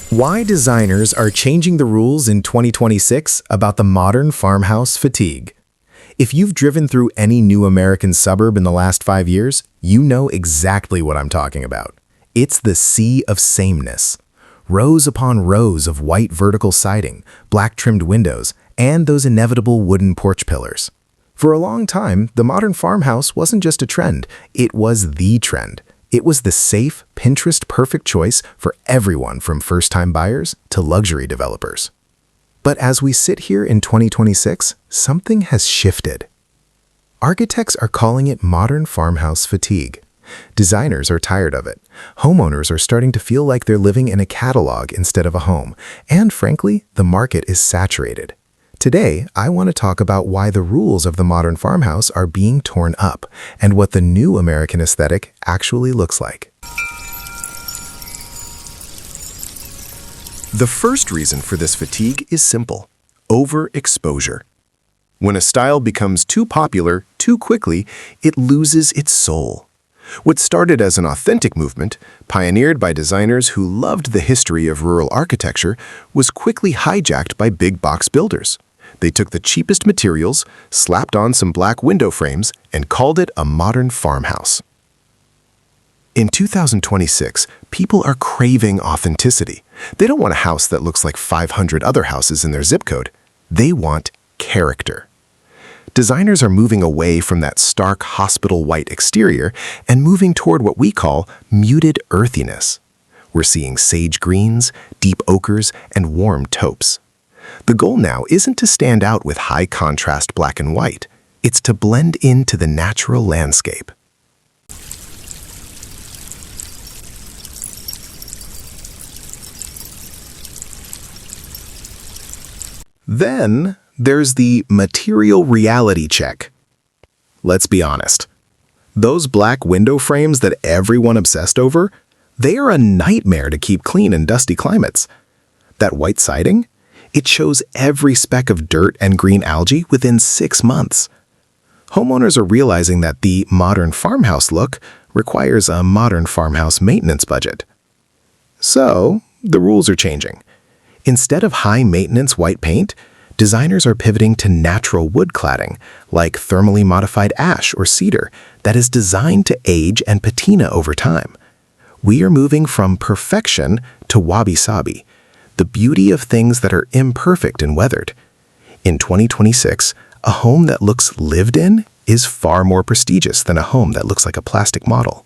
Why designers are changing the rules in 2026 about the modern farmhouse fatigue. If you've driven through any new American suburb in the last 5 years, you know exactly what I'm talking about. It's the sea of sameness. Rows upon rows of white vertical siding, black-trimmed windows, and those inevitable wooden porch pillars. For a long time, the modern farmhouse wasn't just a trend, it was the trend. It was the safe, Pinterest-perfect choice for everyone from first-time buyers to luxury developers. But as we sit here in 2026, something has shifted. Architects are calling it modern farmhouse fatigue. Designers are tired of it. Homeowners are starting to feel like they're living in a catalog instead of a home. And frankly, the market is saturated. Today, I want to talk about why the rules of the modern farmhouse are being torn up and what the new American aesthetic actually looks like. The first reason for this fatigue is simple: overexposure. When a style becomes too popular too quickly, it loses its soul. What started as an authentic movement, pioneered by designers who loved the history of rural architecture, was quickly hijacked by big box builders. They took the cheapest materials, slapped on some black window frames, and called it a modern farmhouse. In 2026, people are craving authenticity. They don't want a house that looks like 500 other houses in their zip code. They want character. Designers are moving away from that stark hospital white exterior and moving toward what we call muted earthiness. We're seeing sage greens, deep ochres, and warm taupes. The goal now isn't to stand out with high contrast black and white. It's to blend into the natural landscape. Then there's the material reality check. Let's be honest. Those black window frames that everyone obsessed over, they are a nightmare to keep clean in dusty climates. That white siding? It shows every speck of dirt and green algae within 6 months. Homeowners are realizing that the modern farmhouse look requires a modern farmhouse maintenance budget. So, the rules are changing. Instead of high-maintenance white paint, designers are pivoting to natural wood cladding, like thermally modified ash or cedar, that is designed to age and patina over time. We are moving from perfection to wabi-sabi, the beauty of things that are imperfect and weathered. In 2026, a home that looks lived in is far more prestigious than a home that looks like a plastic model.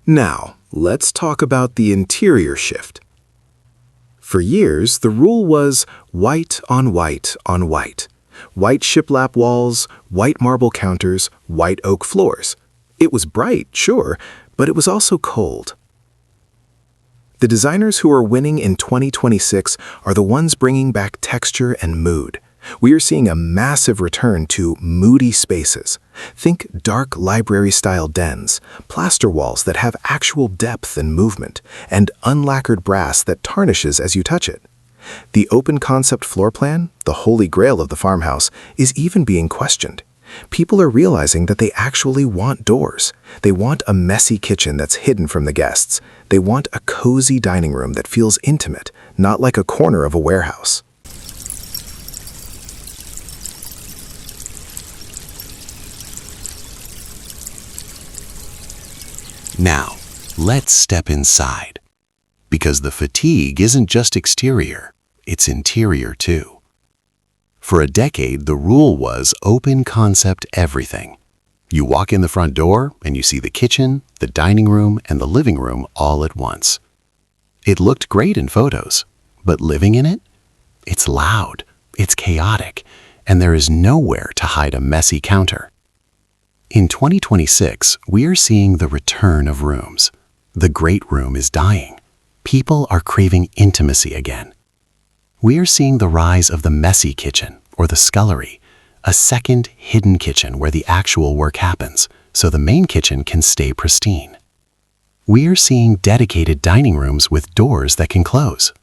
Now, let's talk about the interior shift. For years, the rule was white on white on white. White shiplap walls, white marble counters, white oak floors. It was bright, sure, but it was also cold. The designers who are winning in 2026 are the ones bringing back texture and mood. We are seeing a massive return to moody spaces. Think dark library-style dens, plaster walls that have actual depth and movement, and unlacquered brass that tarnishes as you touch it. The open-concept floor plan, the holy grail of the farmhouse, is even being questioned. People are realizing that they actually want doors. They want a messy kitchen that's hidden from the guests. They want a cozy dining room that feels intimate, not like a corner of a warehouse. Now, let's step inside. Because the fatigue isn't just exterior, it's interior too. For a decade, the rule was open concept everything. You walk in the front door and you see the kitchen, the dining room, and the living room all at once. It looked great in photos, but living in it? It's loud, it's chaotic, and there is nowhere to hide a messy counter. In 2026, we are seeing the return of rooms. The great room is dying. People are craving intimacy again. We are seeing the rise of the messy kitchen, or the scullery, a second hidden kitchen where the actual work happens, so the main kitchen can stay pristine. We are seeing dedicated dining rooms with doors that can close,